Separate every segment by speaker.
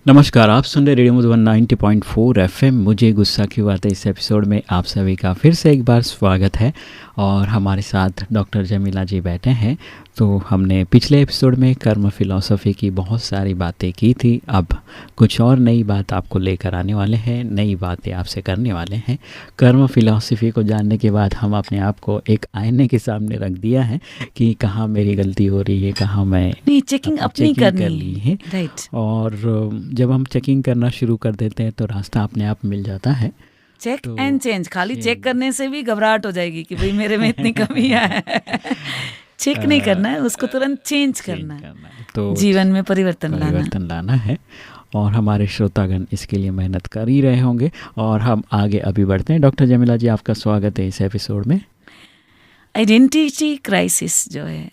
Speaker 1: नमस्कार, आप सुन रहे रेडियो मधुबन 90.4 एफएम। मुझे गुस्सा क्यों आता है इस एपिसोड में आप सभी का फिर से एक बार स्वागत है। और हमारे साथ डॉक्टर जमीला जी बैठे हैं। तो हमने पिछले एपिसोड में कर्म फिलॉसफी की बहुत सारी बातें की थी। अब कुछ और नई बात आपको लेकर आने वाले हैं, नई बातें आपसे करने वाले हैं। कर्म फिलॉसफी को जानने के बाद हम अपने आप को एक आईने के सामने रख दिया है कि कहाँ मेरी गलती हो रही है, कहाँ मैं
Speaker 2: नहीं, चेकिंग अपनी करनी
Speaker 1: है।
Speaker 2: राइट।
Speaker 1: और जब हम चेकिंग करना शुरू कर देते हैं तो रास्ता अपने आप मिल जाता है।
Speaker 2: चेक एंड चेंज, खाली चेक करने से भी घबराहट हो जाएगी कि भाई मेरे में इतनी कमियां है। चेक नहीं करना है, उसको तुरंत चेंज करना है। तो जीवन में परिवर्तन
Speaker 1: लाना है। और हमारे श्रोतागण इसके लिए मेहनत कर ही रहे होंगे। और हम आगे अभी बढ़ते हैं। डॉक्टर जमीला जी, आपका स्वागत है इस एपिसोड में।
Speaker 2: आइडेंटिटी क्राइसिस जो है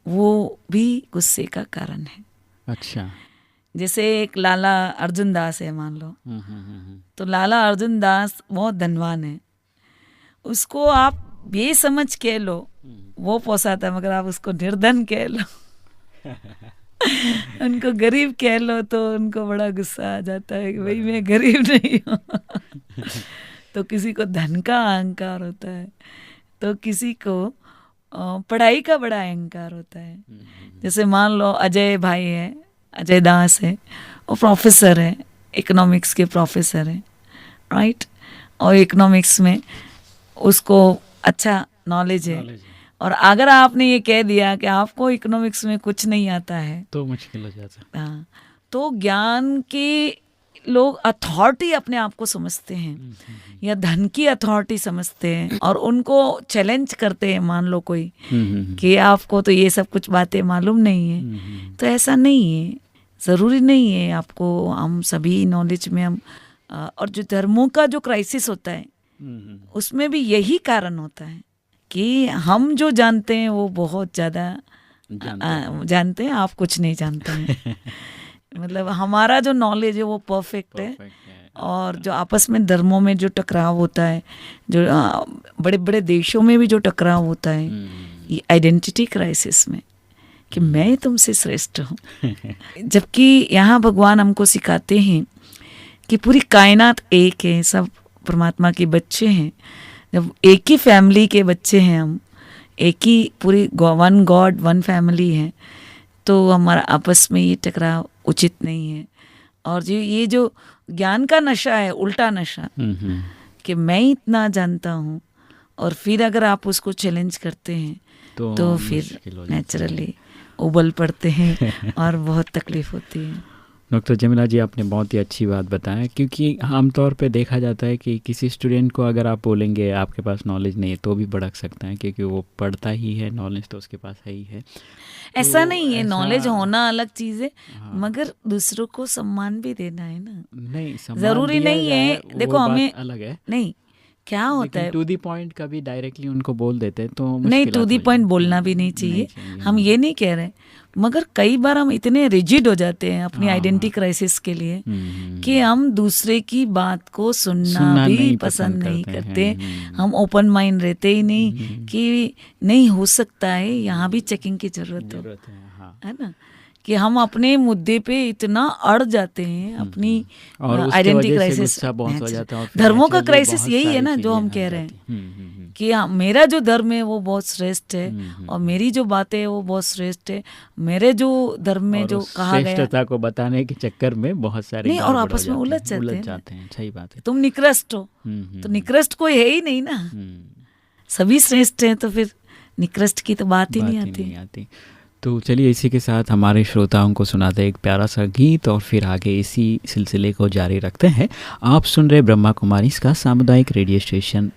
Speaker 2: वो भी गुस्से का कारण है।
Speaker 1: अच्छा।
Speaker 2: जैसे एक लाला अर्जुन दास है, मान लो। तो लाला अर्जुन दास बहुत धनवान है, उसको आप बेसमझ कह लो वो पोसाता है, मगर आप उसको निर्धन कह लो उनको गरीब कह लो तो उनको बड़ा गुस्सा आ जाता है कि भाई मैं गरीब नहीं हूँ तो किसी को धन का अहंकार होता है, तो किसी को पढ़ाई का बड़ा अहंकार होता है। जैसे मान लो अजय भाई है, अजय दास है, वो प्रोफेसर है, इकोनॉमिक्स के प्रोफेसर है, राइट। और इकोनॉमिक्स में उसको अच्छा नॉलेज है। और अगर आपने ये कह दिया कि आपको इकोनॉमिक्स में कुछ नहीं आता है
Speaker 1: तो मुश्किल हो जाता है।
Speaker 2: हाँ, तो ज्ञान के लोग अथॉरिटी अपने आप को समझते हैं या धन की अथॉरिटी समझते हैं और उनको चैलेंज करते हैं। मान लो कोई कि आपको तो ये सब कुछ बातें मालूम नहीं है, तो ऐसा नहीं है, ज़रूरी नहीं है आपको। हम सभी नॉलेज में हम और जो धर्मों का जो क्राइसिस होता है उसमें भी यही कारण होता है कि हम जो जानते हैं वो बहुत ज़्यादा जानते हैं, आप कुछ नहीं जानते हैं मतलब हमारा जो नॉलेज है वो परफेक्ट है। और जो आपस में धर्मों में जो टकराव होता है, जो बड़े बड़े देशों में भी जो टकराव होता है, ये आइडेंटिटी क्राइसिस में कि मैं तुमसे श्रेष्ठ हूँ जबकि यहाँ भगवान हमको सिखाते हैं कि पूरी कायनात एक है, सब परमात्मा के बच्चे हैं। जब एक ही फैमिली के बच्चे हैं हम, एक ही पूरी वन गॉड वन फैमिली है, तो हमारा आपस में ये टकराव उचित नहीं है। और ये जो ज्ञान का नशा है, उल्टा नशा कि मैं इतना जानता हूँ, और फिर अगर आप उसको चैलेंज करते हैं तो फिर नेचुरली उबल पड़ते हैं और बहुत तकलीफ होती है।
Speaker 1: डॉक्टर जमीला जी, आपने बहुत ही अच्छी बात बताया, क्योंकि आमतौर पे देखा जाता है कि किसी स्टूडेंट को अगर आप बोलेंगे आपके पास नॉलेज नहीं है तो भी भड़क सकता है, क्योंकि वो पढ़ता ही है, नॉलेज तो उसके पास है ही है।
Speaker 2: ऐसा नहीं है, नॉलेज होना अलग चीज़ है, मगर दूसरों को सम्मान भी देना है ना।
Speaker 1: नहीं,
Speaker 2: ज़रूरी नहीं है। देखो हमें
Speaker 1: अलग है,
Speaker 2: नहीं क्या होता है,
Speaker 1: टू दी पॉइंट कभी डायरेक्टली उनको बोल देते हैं तो
Speaker 2: नहीं, टू दी पॉइंट बोलना भी नहीं चाहिए। हम ये नहीं कह रहे, मगर कई बार हम इतने रिजिड हो जाते हैं अपनी आइडेंटिटी क्राइसिस के लिए कि हम दूसरे की बात को सुनना भी पसंद नहीं करते। हम ओपन माइंड रहते ही नहीं कि नहीं हो सकता है, यहाँ भी चेकिंग की जरूरत है ना, कि हम अपने मुद्दे पे इतना अड़ जाते हैं, अपनी आइडेंटिटी क्राइसिस। धर्मों का क्राइसिस यही है ना जो हम कह रहे हैं कि मेरा जो धर्म है वो बहुत श्रेष्ठ है और मेरी जो बातें है वो बहुत श्रेष्ठ है। मेरे जो धर्म में जो कहा गया,
Speaker 1: श्रेष्ठता को बताने के चक्कर में बहुत सारे
Speaker 2: नहीं, और आपस में उलझ जाते हैं।
Speaker 1: सही बात है।
Speaker 2: तुम निकृष्ट हो, तो निकृष्ट कोई है ही नहीं ना, सभी श्रेष्ठ हैं, तो फिर निकृष्ट की तो बात ही नहीं आती।
Speaker 1: तो चलिए इसी के साथ हमारे श्रोताओं को सुनाते एक प्यारा सा गीत और फिर आगे इसी सिलसिले को जारी रखते हैं। आप सुन रहे ब्रह्मा कुमारी इसका सामुदायिक radio station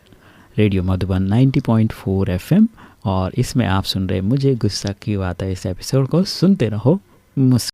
Speaker 1: radio Madhuban 90.4 FM, और इसमें आप सुन रहे मुझे गुस्सा क्यों आता है इस एपिसोड को। सुनते रहो मुस्कुराते